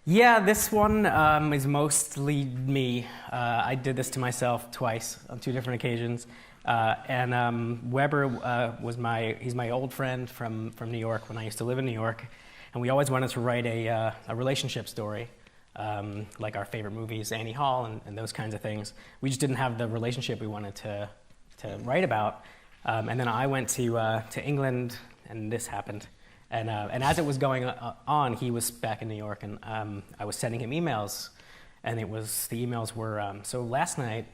Yeah, this one is mostly me. I did this to myself twice on two different occasions. And Weber he's my old friend from New York when I used to live in New York. And we always wanted to write a relationship story, like our favorite movies, Annie Hall and those kinds of things. We just didn't have the relationship we wanted to write about. And then I went to England, and this happened. And as it was going on, he was back in New York, and I was sending him emails, and the emails were, so last night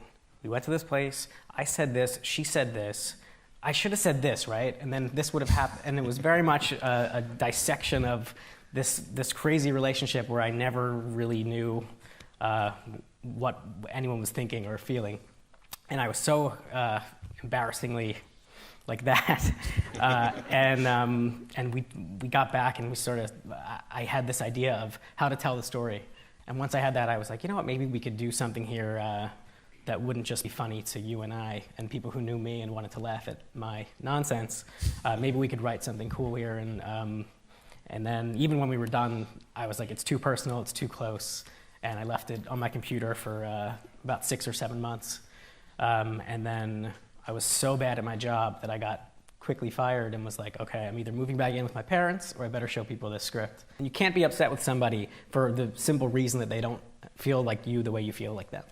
we went to this place, I said this, she said this, I should have said this, right? And then this would have happened, and it was very much a dissection of this crazy relationship where I never really knew what anyone was thinking or feeling. And I was so embarrassingly like that, and we got back, and I had this idea of how to tell the story, and once I had that, I was like, you know what, maybe we could do something here that wouldn't just be funny to you and I and people who knew me and wanted to laugh at my nonsense. Maybe we could write something cool here, and then even when we were done, I was like, it's too personal, it's too close, and I left it on my computer for about 6 or 7 months, and then I was so bad at my job that I got quickly fired and was like, okay, I'm either moving back in with my parents or I better show people this script. You can't be upset with somebody for the simple reason that they don't feel like you the way you feel like them.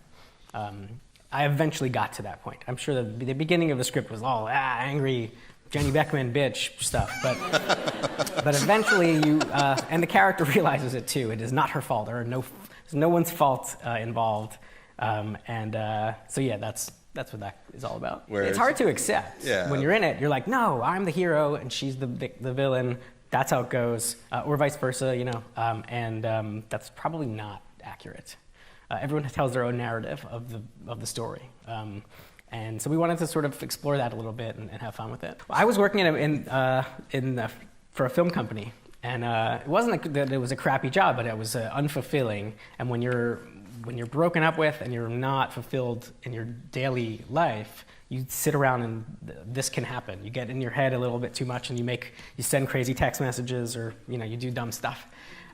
I eventually got to that point. I'm sure the beginning of the script was all angry, Jenny Beckman bitch stuff, but eventually and the character realizes it too. It is not her fault. There's no one's fault involved. So yeah, that's what that is all about. It's hard to accept. Yeah. When you're in it, you're like, no, I'm the hero and she's the villain. That's how it goes, or vice versa, you know. That's probably not accurate. Everyone tells their own narrative of the story, and so we wanted to sort of explore that a little bit and have fun with it. I was working for a film company, and it wasn't that it was a crappy job, but it was unfulfilling. And when you're broken up with and you're not fulfilled in your daily life, you sit around and this can happen. You get in your head a little bit too much and you send crazy text messages, or you do dumb stuff.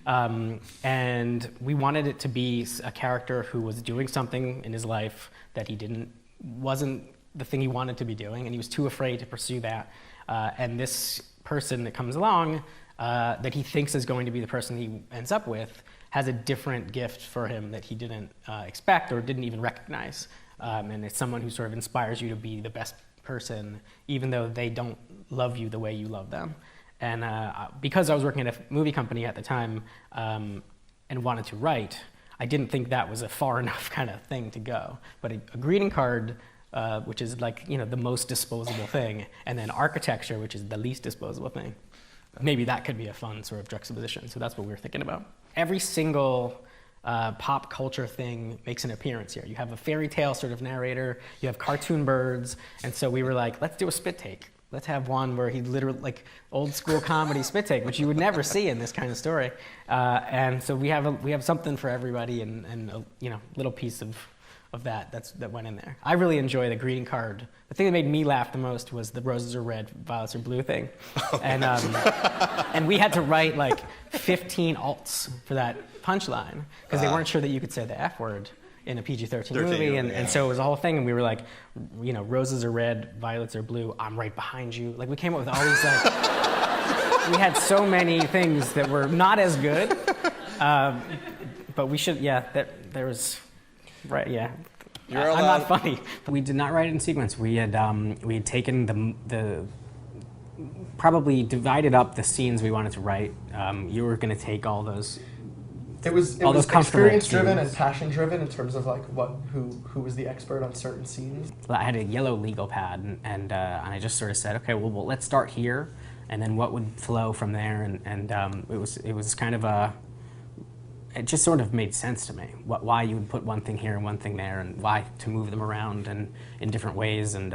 And we wanted it to be a character who was doing something in his life that wasn't the thing he wanted to be doing, and he was too afraid to pursue that. And this person that comes along that he thinks is going to be the person he ends up with has a different gift for him that he didn't expect or didn't even recognize. And it's someone who sort of inspires you to be the best person, even though they don't love you the way you love them. And because I was working at a movie company at the time and wanted to write, I didn't think that was a far enough kind of thing to go. But a greeting card, which is like the most disposable thing, and then architecture, which is the least disposable thing, maybe that could be a fun sort of juxtaposition. So that's what we were thinking about. Every single pop culture thing makes an appearance here. You have a fairy tale sort of narrator, you have cartoon birds, and so we were like, let's do a spit take. Let's have one where he literally, like old school comedy spit take, which you would never see in this kind of story. And so we have something for everybody, and a little piece of that went in there. I really enjoy the greeting card. The thing that made me laugh the most was the roses are red, violets are blue thing. And we had to write like 15 alts for that punchline because they weren't sure that you could say the F word in a PG-13 movie, and so it was a whole thing, and we were like, roses are red, violets are blue, I'm right behind you. Like, we came up with all these, like, we had so many things that were not as good, but we should, there was, right, yeah. I'm not funny. We did not write it in sequence. We had taken the probably divided up the scenes we wanted to write. You were going to take all those. It was experience-driven and passion-driven in terms of like who was the expert on certain scenes. I had a yellow legal pad, and I just sort of said, okay, well let's start here, and then what would flow from there, and it was kind of it just sort of made sense to me why you would put one thing here and one thing there, and why to move them around and in different ways, and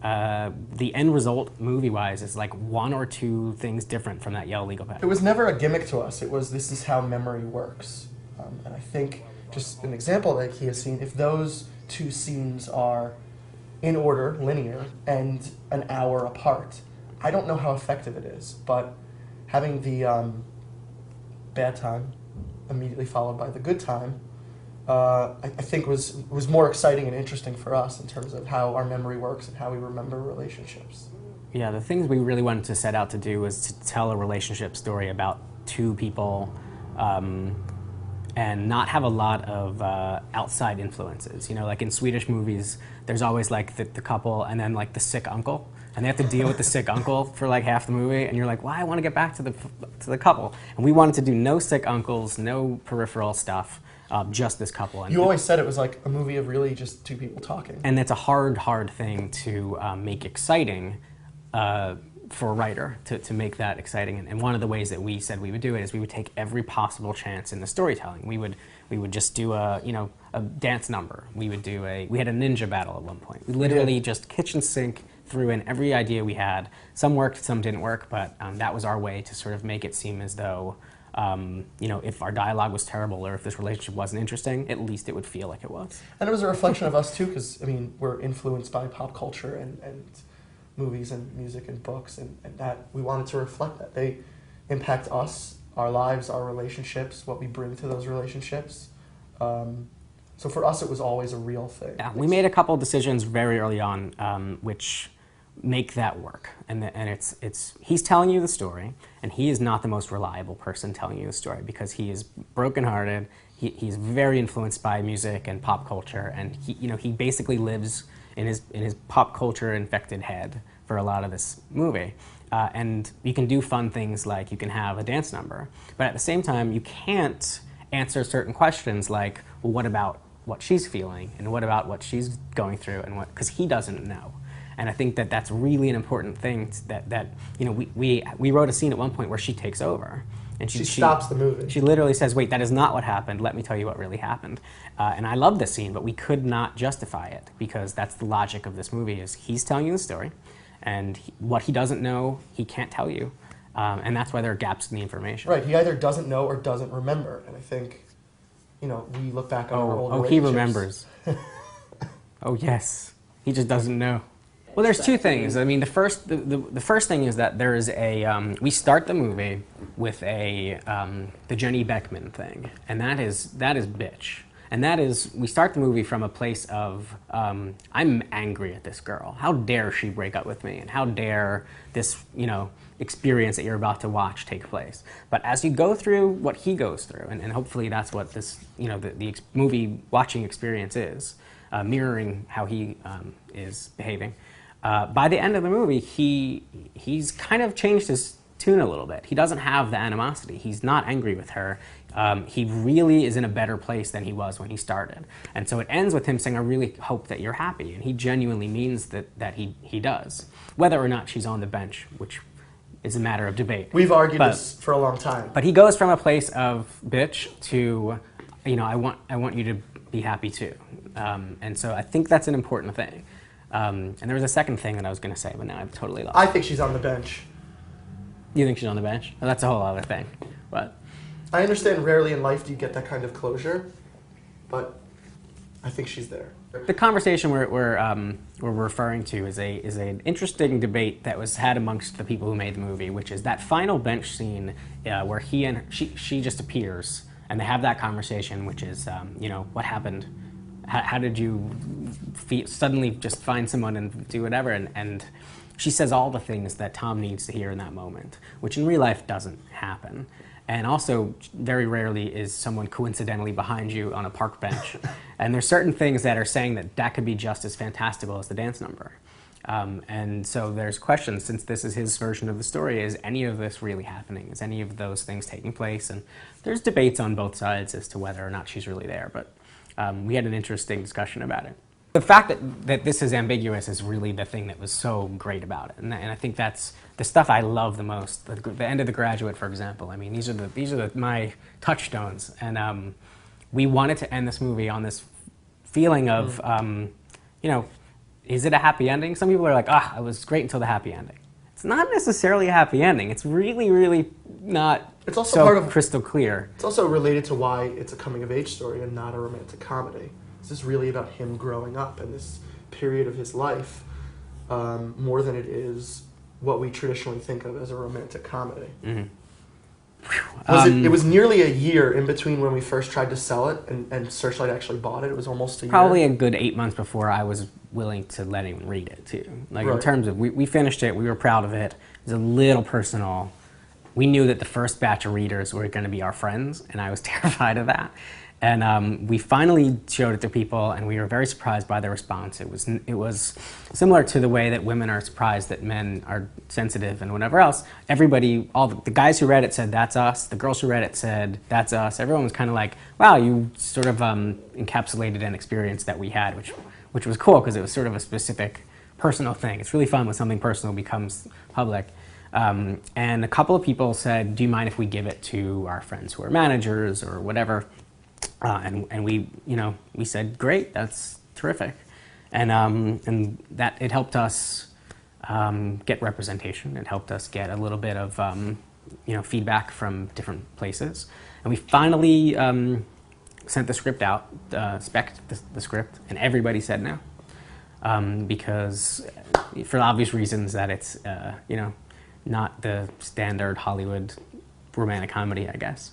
the end result, movie-wise, is like one or two things different from that yellow legal pad. It was never a gimmick to us. It was, this is how memory works. And I think, just an example that he has seen, if those two scenes are in order, linear, and an hour apart, I don't know how effective it is, but having the bad time, immediately followed by The Good Time, I think was more exciting and interesting for us in terms of how our memory works and how we remember relationships. Yeah, the things we really wanted to set out to do was to tell a relationship story about two people, and not have a lot of outside influences. You know, like in Swedish movies, there's always like the couple and then like the sick uncle, and they have to deal with the sick uncle for like half the movie, and you're like, well, I want to get back to the couple. And we wanted to do no sick uncles, no peripheral stuff, just this couple. And you always said it was like a movie of really just two people talking. And it's a hard thing to make exciting for a writer, to make that exciting. And one of the ways that we said we would do it is we would take every possible chance in the storytelling. We would just do a dance number. We had a ninja battle at one point. We literally just kitchen sink threw in every idea we had. Some worked, some didn't work, but that was our way to sort of make it seem as though if our dialogue was terrible or if this relationship wasn't interesting, at least it would feel like it was. And it was a reflection of us too, because we're influenced by pop culture and movies and music and books, and that we wanted to reflect that. They impact us, our lives, our relationships, what we bring to those relationships. So for us, it was always a real thing. Yeah, we made a couple of decisions very early on, which make that work. And it's he's telling you the story, and he is not the most reliable person telling you the story because he is brokenhearted. He's very influenced by music and pop culture, and he basically lives in his pop culture infected head for a lot of this movie. And you can do fun things like you can have a dance number, but at the same time you can't answer certain questions like, well, what about what she's feeling and what about what she's going through, and because he doesn't know. And I think that that's really an important thing that we wrote a scene at one point where she takes over. And she stops the movie. She literally says, wait, that is not what happened. Let me tell you what really happened. And I love this scene, but we could not justify it because that's the logic of this movie is he's telling you the story, and what he doesn't know, he can't tell you. And that's why there are gaps in the information. Right, he either doesn't know or doesn't remember. And I think, we look back on our old relationships. He remembers. Oh, yes. He just doesn't know. Well, there's two things. I mean, the first thing is that there is we start the movie with the Jenny Beckman thing, and that is bitch. And that is, we start the movie from a place of, I'm angry at this girl. How dare she break up with me? And how dare this, experience that you're about to watch take place? But as you go through what he goes through, and hopefully that's what this, the movie watching experience is, mirroring how he is behaving. By the end of the movie, he's kind of changed his tune a little bit. He doesn't have the animosity. He's not angry with her. He really is in a better place than he was when he started. And so it ends with him saying, I really hope that you're happy. And he genuinely means that he does. Whether or not she's on the bench, which is a matter of debate. We've argued this for a long time. But he goes from a place of bitch to, I want you to be happy too. And so I think that's an important thing. And there was a second thing that I was going to say, but now I've totally lost it. I think she's on the bench. You think she's on the bench? Well, that's a whole other thing. But I understand rarely in life do you get that kind of closure, but I think she's there. The conversation we're referring to is an interesting debate that was had amongst the people who made the movie, which is that final bench scene where she just appears, and they have that conversation, which is, what happened? How did you suddenly just find someone and do whatever? And she says all the things that Tom needs to hear in that moment, which in real life doesn't happen. And also, very rarely is someone coincidentally behind you on a park bench. And there's certain things that are saying that could be just as fantastical as the dance number. And so there's questions, since this is his version of the story, is any of this really happening? Is any of those things taking place? And there's debates on both sides as to whether or not she's really there. But we had an interesting discussion about it. The fact that this is ambiguous is really the thing that was so great about it, and I think that's the stuff I love the most. The end of The Graduate, for example. I mean, these are my touchstones, and we wanted to end this movie on this feeling of, is it a happy ending? Some people are like, it was great until the happy ending. It's not necessarily a happy ending. It's really, really not. It's also part of crystal clear. It's also related to why it's a coming-of-age story and not a romantic comedy. This is really about him growing up in this period of his life, more than it is what we traditionally think of as a romantic comedy. Mm-hmm. It was nearly a year in between when we first tried to sell it and Searchlight actually bought it. It was almost a year. Probably a good 8 months before I was willing to let anyone read it too. Like in terms of, we finished it, we were proud of it. It was a little personal. We knew that the first batch of readers were going to be our friends, and I was terrified of that. And we finally showed it to people, and we were very surprised by the response. It was similar to the way that women are surprised that men are sensitive and whatever else. Everybody, all the guys who read it said, "That's us." The girls who read it said, "That's us." Everyone was kind of like, "Wow, you sort of encapsulated an experience that we had," which was cool because it was sort of a specific personal thing. It's really fun when something personal becomes public. And a couple of people said, "Do you mind if we give it to our friends who are managers or whatever?" And we said, "Great, that's terrific," and that it helped us get representation. It helped us get a little bit of feedback from different places, and we finally sent the script out, spec'd the script, and everybody said no, because for obvious reasons that it's not the standard Hollywood romantic comedy, I guess.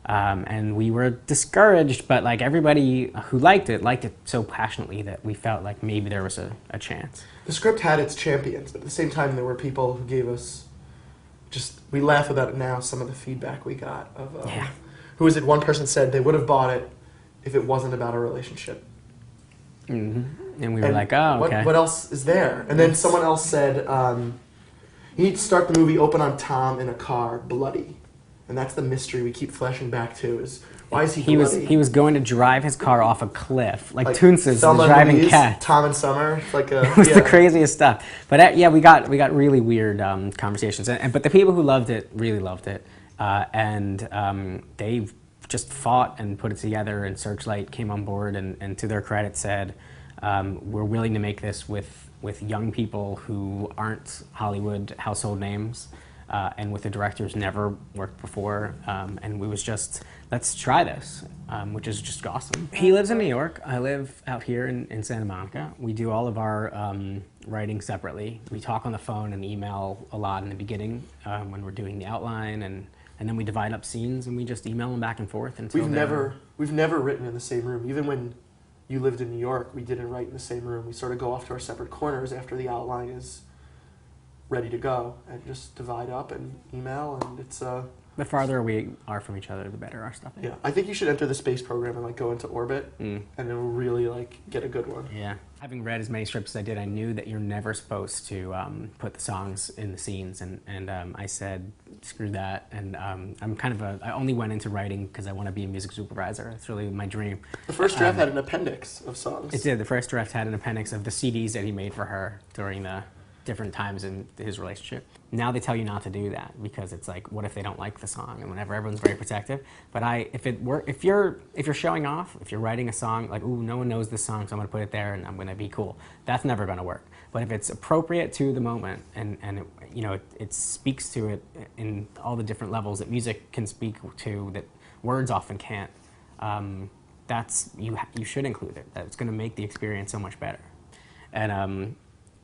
And we were discouraged, but like everybody who liked it so passionately that we felt like maybe there was a chance. The script had its champions, but at the same time there were people who gave us we laugh about it now, some of the feedback we got of who was it, one person said they would have bought it if it wasn't about a relationship. Mm-hmm. And we were like, oh, okay. What else is there? And then someone else said, you need to start the movie open on Tom in a car, bloody. And that's the mystery we keep flashing back to, is why is he bloody? He was going to drive his car off a cliff, like Toonces, the driving Louise, cat. Tom and Summer, it was the craziest stuff. But we got really weird conversations. But the people who loved it really loved it, and they just fought and put it together. And Searchlight came on board, and to their credit said, "We're willing to make this with young people who aren't Hollywood household names." And with the directors never worked before, and we was just, let's try this, which is just awesome. He lives in New York. I live out here in Santa Monica. We do all of our writing separately. We talk on the phone and email a lot in the beginning when we're doing the outline, and then we divide up scenes and we just email them back and forth until we've never written in the same room. Even when you lived in New York, we didn't write in the same room. We sort of go off to our separate corners after the outline is ready to go, and just divide up and email, and it's the farther we are from each other, the better our stuff is. Yeah, I think you should enter the space program and like go into orbit, and then we'll really like get a good one. Yeah, having read as many scripts as I did, I knew that you're never supposed to put the songs in the scenes, and I said, screw that, and I only went into writing because I want to be a music supervisor. It's really my dream. The first draft had an appendix of songs. It did. The first draft had an appendix of the CDs that he made for her during the different times in his relationship. Now they tell you not to do that because it's like, what if they don't like the song? And whenever everyone's very protective. But if you're showing off, if you're writing a song like, ooh, no one knows this song, so I'm gonna put it there and I'm gonna be cool. That's never gonna work. But if it's appropriate to the moment and it speaks to it in all the different levels that music can speak to that words often can't, you should include it. That's gonna make the experience so much better. And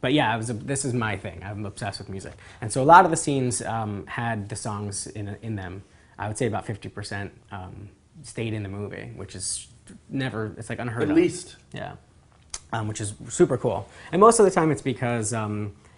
but yeah, this is my thing. I'm obsessed with music. And so a lot of the scenes had the songs in them. I would say about 50% stayed in the movie, which is it's like unheard of. At least. Yeah, which is super cool. And most of the time it's because,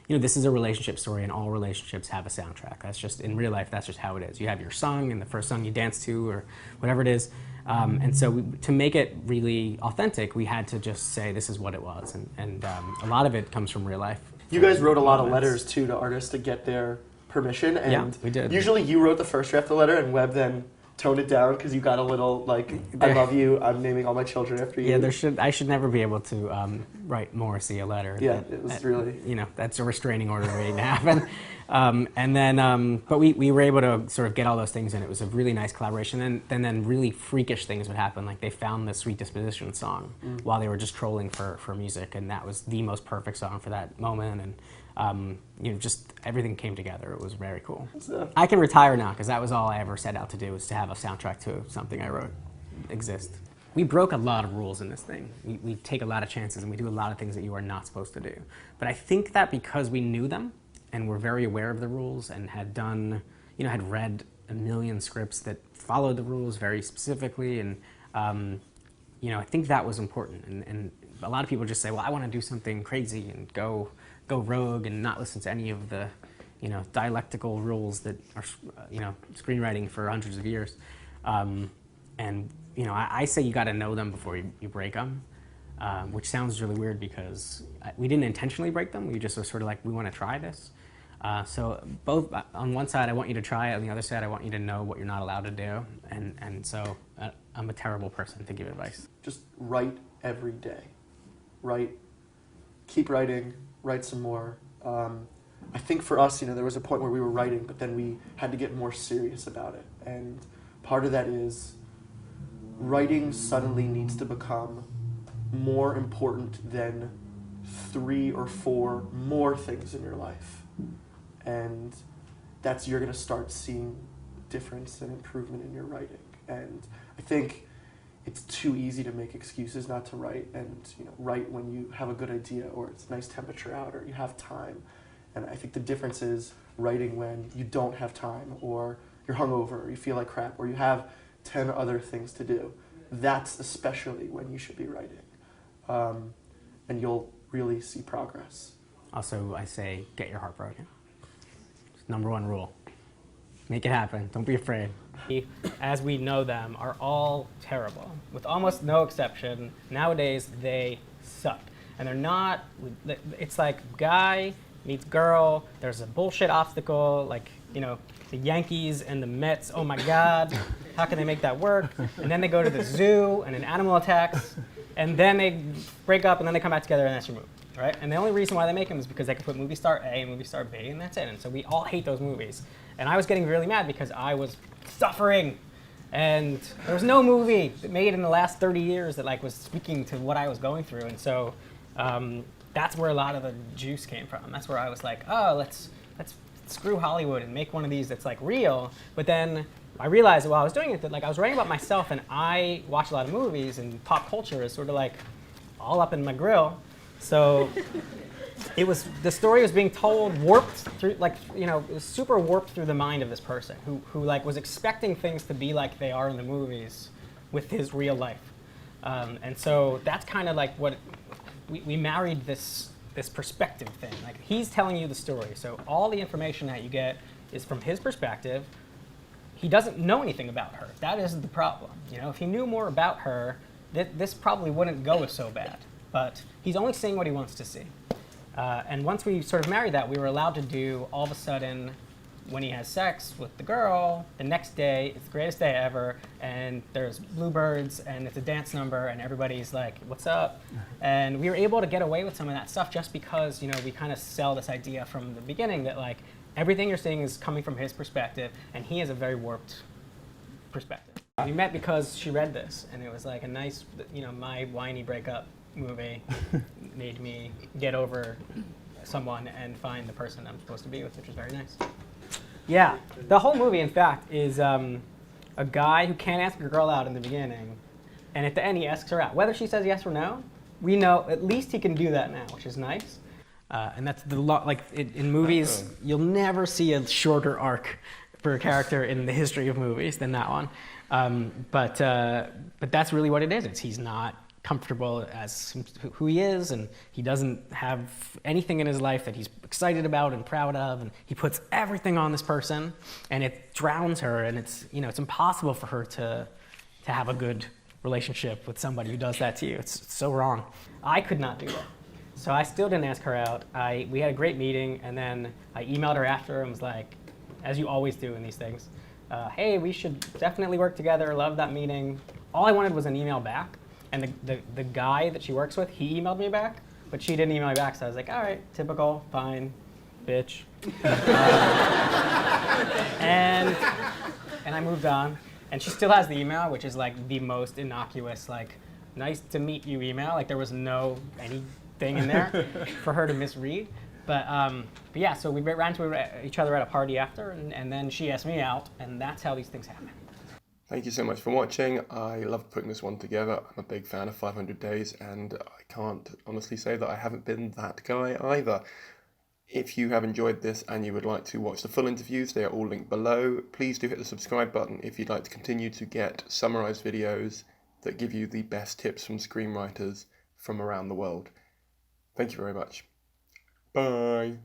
this is a relationship story and all relationships have a soundtrack. That's just, in real life, that's just how it is. You have your song and the first song you dance to or whatever it is. And so to make it really authentic, we had to just say this is what it was. And a lot of it comes from real life. You guys wrote a lot of letters, too, to artists to get their permission. And yeah, we did. Usually you wrote the first draft of the letter and Webb then toned it down because you got a little, like, I love you, I'm naming all my children after you. Yeah, I should never be able to write Morrissey a letter. Yeah, it was really... that's a restraining order waiting to happen. And then, but we were able to sort of get all those things in. It was a really nice collaboration. And then really freakish things would happen. Like they found the Sweet Disposition song while they were just trolling for music. And that was the most perfect song for that moment. And, just everything came together. It was very cool. I can retire now because that was all I ever set out to do, was to have a soundtrack to something I wrote exist. We broke a lot of rules in this thing. We take a lot of chances and we do a lot of things that you are not supposed to do. But I think that because we knew them and were very aware of the rules and had done, had read a million scripts that followed the rules very specifically, and I think that was important. And a lot of people just say, well, I want to do something crazy and go rogue and not listen to any of the dialectical rules that are screenwriting for hundreds of years. I say you got to know them before you break them, which sounds really weird because we didn't intentionally break them. We just were sort of like, we want to try this. So both on one side, I want you to try it. On the other side, I want you to know what you're not allowed to do. And so I'm a terrible person to give advice. Just write every day. Write. Keep writing. Write some more. I think for us, there was a point where we were writing, but then we had to get more serious about it. And part of that is writing suddenly needs to become more important than 3 or 4 more things in your life. And you're going to start seeing difference and improvement in your writing. And I think it's too easy to make excuses not to write, and write when you have a good idea, or it's nice temperature out, or you have time. And I think the difference is writing when you don't have time, or you're hungover, or you feel like crap, or you have 10 other things to do. That's especially when you should be writing. And you'll really see progress. Also, I say, get your heart broken. It's #1 rule. Make it happen. Don't be afraid. As we know them, are all terrible. With almost no exception, nowadays they suck. And they're not, it's like guy meets girl, there's a bullshit obstacle, like, the Yankees and the Mets, oh my God, how can they make that work? And then they go to the zoo and an animal attacks, and then they break up and then they come back together, and that's your movie, right? And the only reason why they make them is because they can put movie star A and movie star B, and that's it. And so we all hate those movies. And I was getting really mad because I was suffering, and there was no movie that made in the last 30 years that was speaking to what I was going through. And so that's where a lot of the juice came from. That's where I was like, oh, let's screw Hollywood and make one of these that's real. But then I realized while I was doing it that I was writing about myself, and I watch a lot of movies, and pop culture is sort of all up in my grill. So the story was being told warped through, it was super warped through the mind of this person who was expecting things to be like they are in the movies with his real life. And so that's kind of what we married this perspective thing. He's telling you the story, so all the information that you get is from his perspective. He doesn't know anything about her. That is the problem. If he knew more about her, this probably wouldn't go so bad. But he's only seeing what he wants to see. And once we sort of married that, we were allowed to do, all of a sudden, when he has sex with the girl, the next day, it's the greatest day ever, and there's bluebirds, and it's a dance number, and everybody's like, what's up? And we were able to get away with some of that stuff just because, we kind of sell this idea from the beginning that, everything you're seeing is coming from his perspective, and he has a very warped perspective. We met because she read this, and it was a nice, my whiny breakup movie made me get over someone and find the person I'm supposed to be with, which was very nice. Yeah, the whole movie, in fact, is a guy who can't ask a girl out in the beginning, and at the end he asks her out. Whether she says yes or no, we know at least he can do that now, which is nice. And that's in movies, you'll never see a shorter arc for a character in the history of movies than that one. But that's really what it is. He's not comfortable as who he is, and he doesn't have anything in his life that he's excited about and proud of, and he puts everything on this person, and it drowns her, and it's impossible for her to have a good relationship with somebody who does that to you. It's so wrong. I could not do that. So I still didn't ask her out. We had a great meeting, and then I emailed her after and was like, as you always do in these things, hey, we should definitely work together, love that meeting. All I wanted was an email back. And the guy that she works with, he emailed me back, but she didn't email me back, so I was like, all right, typical, fine, bitch. And I moved on. And she still has the email, which is the most innocuous, nice to meet you email. There was no anything in there for her to misread. But yeah, so we ran into each other at a party after, and then she asked me out, and that's how these things happen. Thank you so much for watching. I loved putting this one together. I'm a big fan of 500 Days, and I can't honestly say that I haven't been that guy either. If you have enjoyed this and you would like to watch the full interviews, they are all linked below. Please do hit the subscribe button if you'd like to continue to get summarized videos that give you the best tips from screenwriters from around the world. Thank you very much. Bye.